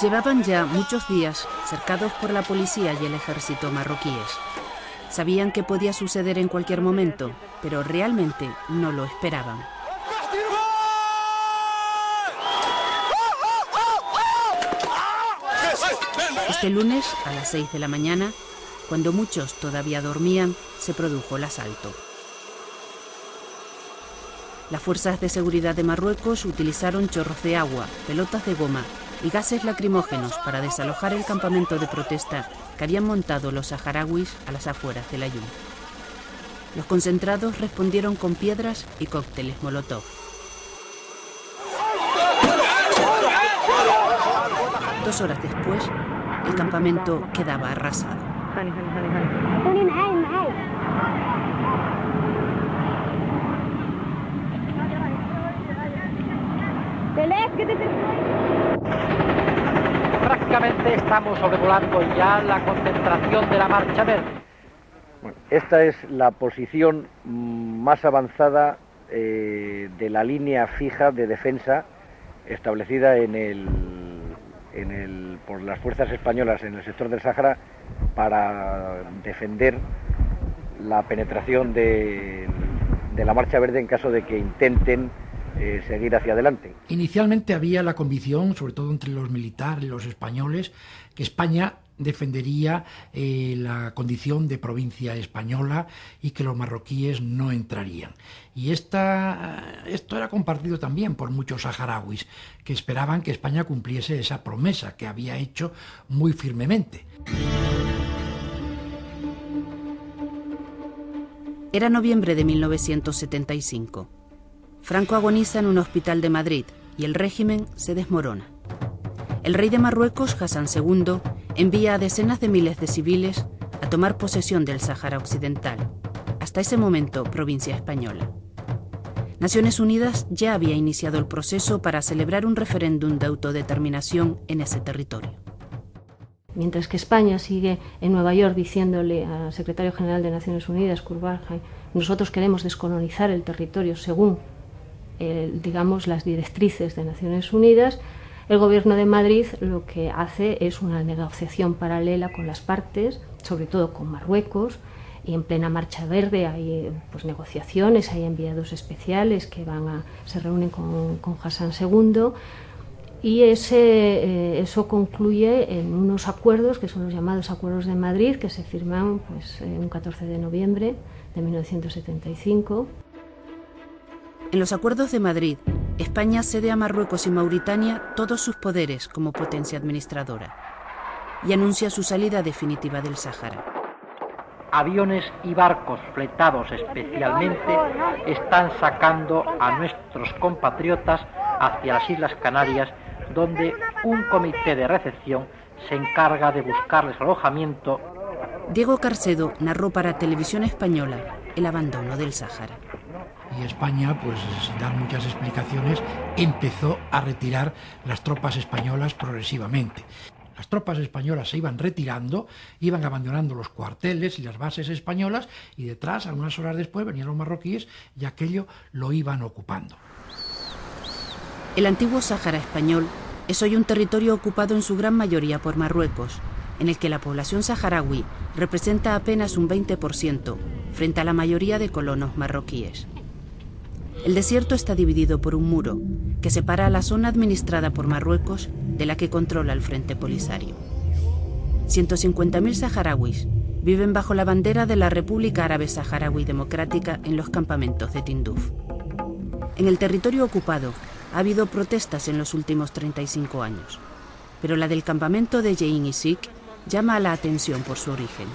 Llevaban ya muchos días cercados por la policía y el ejército marroquíes. Sabían que podía suceder en cualquier momento, pero realmente no lo esperaban. Este lunes, a las 6 de la mañana, cuando muchos todavía dormían, se produjo el asalto. Las fuerzas de seguridad de Marruecos utilizaron chorros de agua, pelotas de goma y gases lacrimógenos para desalojar el campamento de protesta que habían montado los saharauis a las afueras del Aaiún. Los concentrados respondieron con piedras y cócteles molotov. Dos horas después, el campamento quedaba arrasado. Prácticamente estamos sobrevolando ya la concentración de la Marcha Verde. Bueno, esta es la posición más avanzada de la línea fija de defensa establecida por las fuerzas españolas en el sector del Sáhara para defender la penetración de la Marcha Verde en caso de que intenten seguir hacia adelante. Inicialmente había la convicción, sobre todo entre los militares, los españoles, que España defendería la condición de provincia española y que los marroquíes no entrarían. Y esto era compartido también por muchos saharauis que esperaban que España cumpliese esa promesa que había hecho muy firmemente. Era noviembre de 1975. Franco agoniza en un hospital de Madrid y el régimen se desmorona. El rey de Marruecos, Hassan II, envía a decenas de miles de civiles a tomar posesión del Sáhara Occidental, hasta ese momento provincia española. Naciones Unidas ya había iniciado el proceso para celebrar un referéndum de autodeterminación en ese territorio. Mientras que España sigue en Nueva York diciéndole al secretario general de Naciones Unidas, Kurt Waldheim, nosotros queremos descolonizar el territorio según las directrices de Naciones Unidas, el gobierno de Madrid lo que hace es una negociación paralela con las partes, sobre todo con Marruecos, y en plena Marcha Verde hay negociaciones, hay enviados especiales que se reúnen con Hassan II, y eso concluye en unos acuerdos que son los llamados Acuerdos de Madrid, que se firman un 14 de noviembre de 1975. En los Acuerdos de Madrid, España cede a Marruecos y Mauritania todos sus poderes como potencia administradora y anuncia su salida definitiva del Sáhara. Aviones y barcos fletados especialmente están sacando a nuestros compatriotas hacia las Islas Canarias, donde un comité de recepción se encarga de buscarles alojamiento. Diego Carcedo narró para Televisión Española el abandono del Sáhara. Y España, sin dar muchas explicaciones, empezó a retirar las tropas españolas progresivamente. Las tropas españolas se iban retirando, iban abandonando los cuarteles y las bases españolas, y detrás, algunas horas después, venían los marroquíes y aquello lo iban ocupando. El antiguo Sáhara español es hoy un territorio ocupado en su gran mayoría por Marruecos, en el que la población saharaui representa apenas un 20% frente a la mayoría de colonos marroquíes. El desierto está dividido por un muro que separa a la zona administrada por Marruecos de la que controla el Frente Polisario. 150.000 saharauis viven bajo la bandera de la República Árabe Saharaui Democrática en los campamentos de Tinduf. En el territorio ocupado ha habido protestas en los últimos 35 años, pero la del campamento de Yein y Sik llama a la atención por su origen.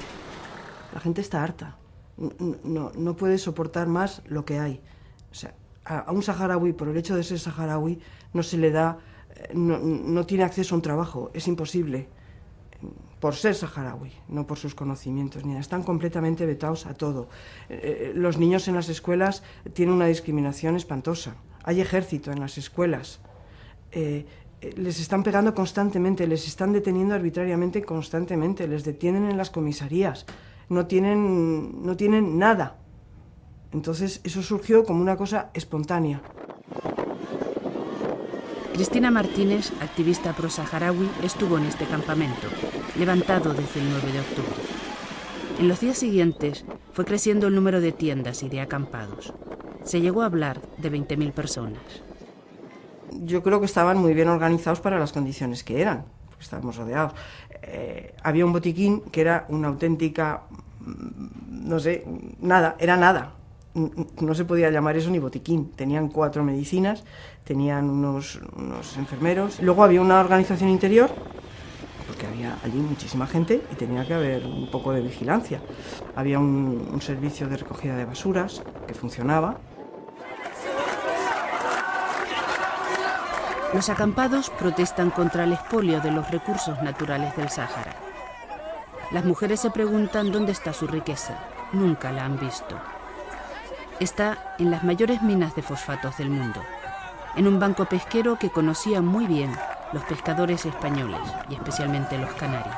La gente está harta, no puede soportar más lo que hay. O sea, a un saharaui, por el hecho de ser saharaui, no se le da, no tiene acceso a un trabajo, es imposible, por ser saharaui, no por sus conocimientos, ni están completamente vetados a todo. Los niños en las escuelas tienen una discriminación espantosa, hay ejército en las escuelas, les están pegando constantemente, les están deteniendo arbitrariamente constantemente, les detienen en las comisarías, no tienen nada. Entonces eso surgió como una cosa espontánea. Cristina Martínez, activista pro-saharaui, estuvo en este campamento, levantado desde el 9 de octubre. En los días siguientes fue creciendo el número de tiendas y de acampados. Se llegó a hablar de 20.000 personas. Yo creo que estaban muy bien organizados para las condiciones que eran, porque estábamos rodeados. Había un botiquín que era una auténtica, no sé, nada, era nada. No se podía llamar eso ni botiquín. Tenían 4 medicinas, tenían unos enfermeros. Luego había una organización interior, porque había allí muchísima gente y tenía que haber un poco de vigilancia. Había un servicio de recogida de basuras que funcionaba. Los acampados protestan contra el expolio de los recursos naturales del Sáhara. Las mujeres se preguntan dónde está su riqueza. Nunca la han visto. Está en las mayores minas de fosfatos del mundo, en un banco pesquero que conocían muy bien los pescadores españoles y especialmente los canarios.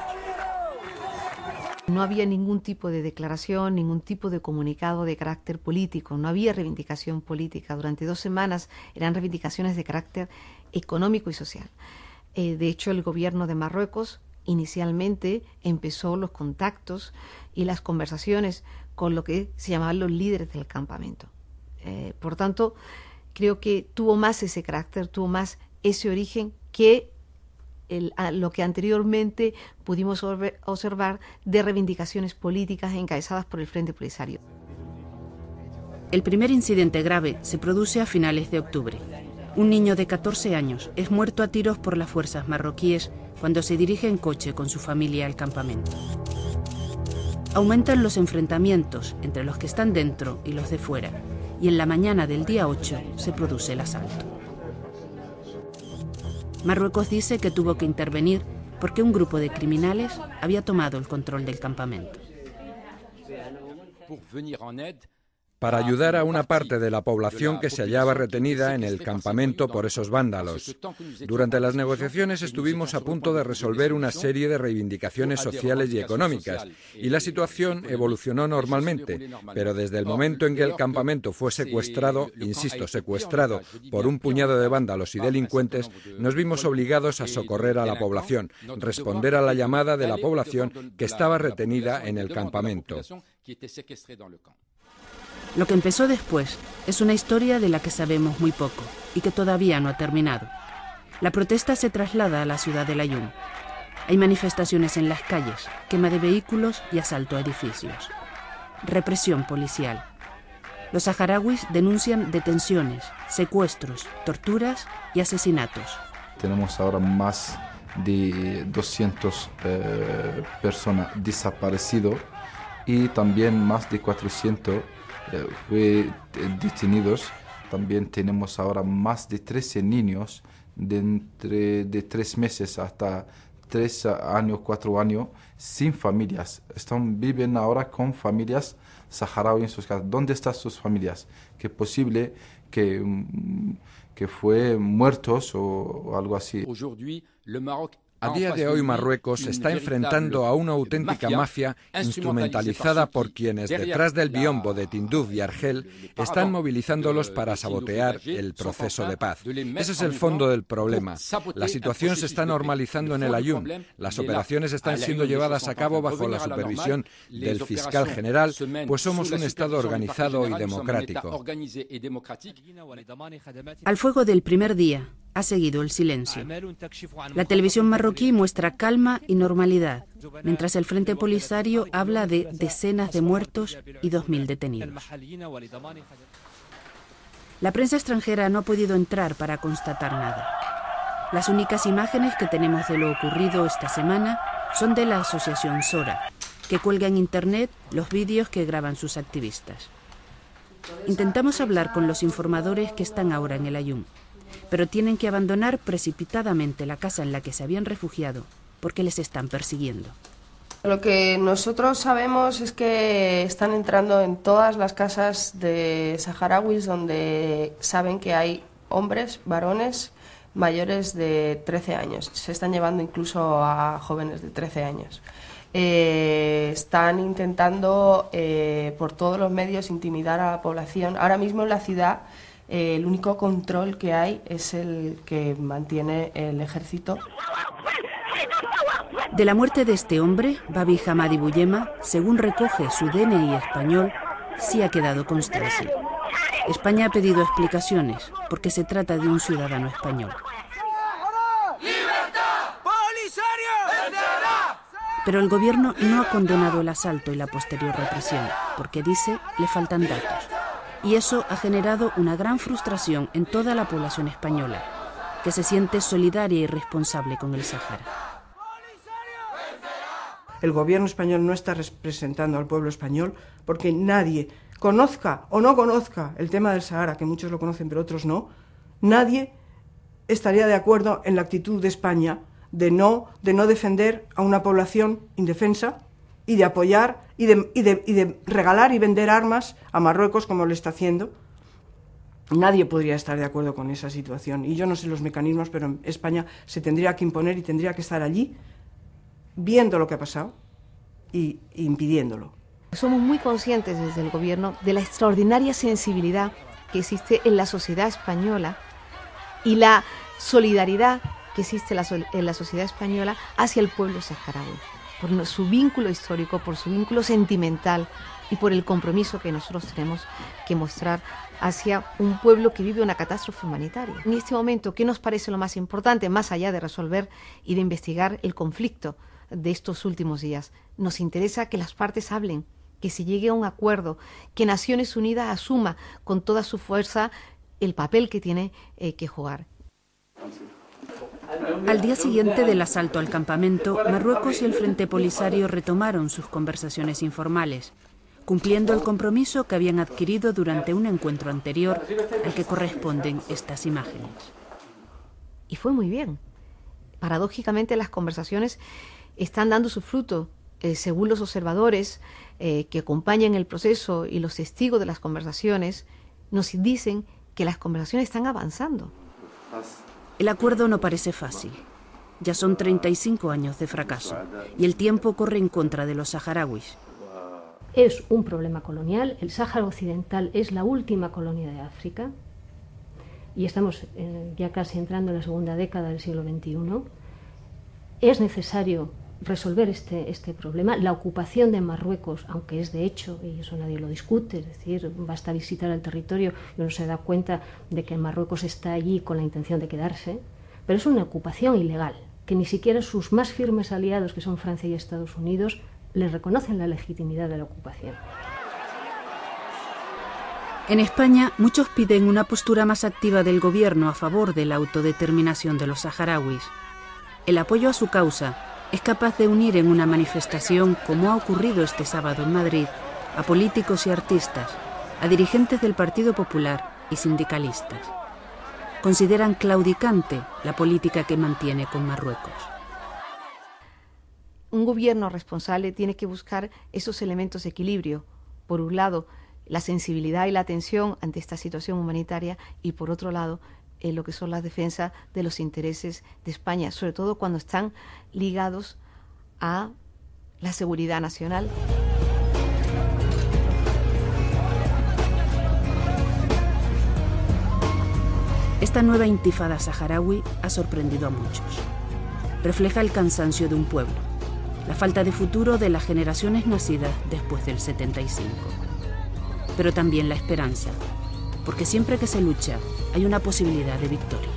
No había ningún tipo de declaración, ningún tipo de comunicado de carácter político, no había reivindicación política. Durante 2 semanas eran reivindicaciones de carácter económico y social. De hecho, el gobierno de Marruecos inicialmente empezó los contactos y las conversaciones con lo que se llamaban los líderes del campamento. Por tanto, creo que tuvo más ese carácter, tuvo más ese origen que lo que anteriormente pudimos observar de reivindicaciones políticas encabezadas por el Frente Polisario. El primer incidente grave se produce a finales de octubre. Un niño de 14 años es muerto a tiros por las fuerzas marroquíes cuando se dirige en coche con su familia al campamento. Aumentan los enfrentamientos entre los que están dentro y los de fuera, y en la mañana del día 8 se produce el asalto. Marruecos dice que tuvo que intervenir porque un grupo de criminales había tomado el control del campamento. Para ayudar a una parte de la población que se hallaba retenida en el campamento por esos vándalos. Durante las negociaciones estuvimos a punto de resolver una serie de reivindicaciones sociales y económicas, y la situación evolucionó normalmente, pero desde el momento en que el campamento fue secuestrado, insisto, secuestrado por un puñado de vándalos y delincuentes, nos vimos obligados a socorrer a la población, responder a la llamada de la población que estaba retenida en el campamento. Lo que empezó después es una historia de la que sabemos muy poco y que todavía no ha terminado. La protesta se traslada a la ciudad de Laayoune. Hay manifestaciones en las calles, quema de vehículos y asalto a edificios. Represión policial. Los saharauis denuncian detenciones, secuestros, torturas y asesinatos. Tenemos ahora más de 200 personas desaparecidas y también más de 400 fue detenidos. También tenemos ahora más de 13 niños de 3 meses hasta 3 años, 4 años sin familias. Viven ahora con familias saharauis en sus casas. ¿Dónde están sus familias? Que es posible que fue muertos o algo así. A día de hoy Marruecos se está enfrentando a una auténtica mafia instrumentalizada por quienes detrás del biombo de Tinduf y Argel están movilizándolos para sabotear el proceso de paz. Ese es el fondo del problema. La situación se está normalizando en el Laayoune. Las operaciones están siendo llevadas a cabo bajo la supervisión del fiscal general, pues somos un Estado organizado y democrático. Al fuego del primer día ha seguido el silencio. La televisión marroquí muestra calma y normalidad, mientras el Frente Polisario habla de decenas de muertos y 2.000 detenidos. La prensa extranjera no ha podido entrar para constatar nada. Las únicas imágenes que tenemos de lo ocurrido esta semana son de la asociación Sora, que cuelga en internet los vídeos que graban sus activistas. Intentamos hablar con los informadores que están ahora en el Laayoune, pero tienen que abandonar precipitadamente la casa en la que se habían refugiado porque les están persiguiendo. Lo que nosotros sabemos es que están entrando en todas las casas de saharauis donde saben que hay hombres, varones, mayores de 13 años. Se están llevando incluso a jóvenes de 13 años. Están intentando por todos los medios intimidar a la población. Ahora mismo en la ciudad el único control que hay es el que mantiene el ejército. De la muerte de este hombre, Babi Hamadi Bouyema, según recoge su DNI español, sí ha quedado constancia. España ha pedido explicaciones porque se trata de un ciudadano español. Pero el gobierno no ha condenado el asalto y la posterior represión, porque dice le faltan datos. Y eso ha generado una gran frustración en toda la población española, que se siente solidaria y responsable con el Sáhara. El gobierno español no está representando al pueblo español porque nadie, conozca o no conozca el tema del Sáhara, que muchos lo conocen pero otros no, nadie estaría de acuerdo en la actitud de España de no defender a una población indefensa y de apoyar y de regalar y vender armas a Marruecos como lo está haciendo. Nadie podría estar de acuerdo con esa situación. Y yo no sé los mecanismos, pero España se tendría que imponer y tendría que estar allí viendo lo que ha pasado y impidiéndolo. Somos muy conscientes desde el gobierno de la extraordinaria sensibilidad que existe en la sociedad española y la solidaridad que existe en la sociedad española hacia el pueblo saharaui, por su vínculo histórico, por su vínculo sentimental y por el compromiso que nosotros tenemos que mostrar hacia un pueblo que vive una catástrofe humanitaria. En este momento, ¿qué nos parece lo más importante, más allá de resolver y de investigar el conflicto de estos últimos días? Nos interesa que las partes hablen, que se llegue a un acuerdo, que Naciones Unidas asuma con toda su fuerza el papel que tiene que jugar. Al día siguiente del asalto al campamento, Marruecos y el Frente Polisario retomaron sus conversaciones informales, cumpliendo el compromiso que habían adquirido durante un encuentro anterior al que corresponden estas imágenes. Y fue muy bien. Paradójicamente, las conversaciones están dando su fruto. Según los observadores que acompañan el proceso y los testigos de las conversaciones, nos dicen que las conversaciones están avanzando. El acuerdo no parece fácil. Ya son 35 años de fracaso y el tiempo corre en contra de los saharauis. Es un problema colonial. El Sáhara Occidental es la última colonia de África y estamos ya casi entrando en la segunda década del siglo XXI. Es necesario resolver este problema. La ocupación de Marruecos, aunque es de hecho, y eso nadie lo discute, es decir, basta visitar el territorio y uno se da cuenta de que Marruecos está allí con la intención de quedarse, pero es una ocupación ilegal, que ni siquiera sus más firmes aliados, que son Francia y Estados Unidos, les reconocen la legitimidad de la ocupación. En España, muchos piden una postura más activa del gobierno a favor de la autodeterminación de los saharauis. El apoyo a su causa es capaz de unir en una manifestación, como ha ocurrido este sábado en Madrid, a políticos y artistas, a dirigentes del Partido Popular y sindicalistas. Consideran claudicante la política que mantiene con Marruecos. Un gobierno responsable tiene que buscar esos elementos de equilibrio. Por un lado, la sensibilidad y la atención ante esta situación humanitaria y por otro lado, lo que son las defensas de los intereses de España, sobre todo cuando están ligados a la seguridad nacional. Esta nueva intifada saharaui ha sorprendido a muchos. Refleja el cansancio de un pueblo, la falta de futuro de las generaciones nacidas después del 75. Pero también la esperanza, porque siempre que se lucha hay una posibilidad de victoria.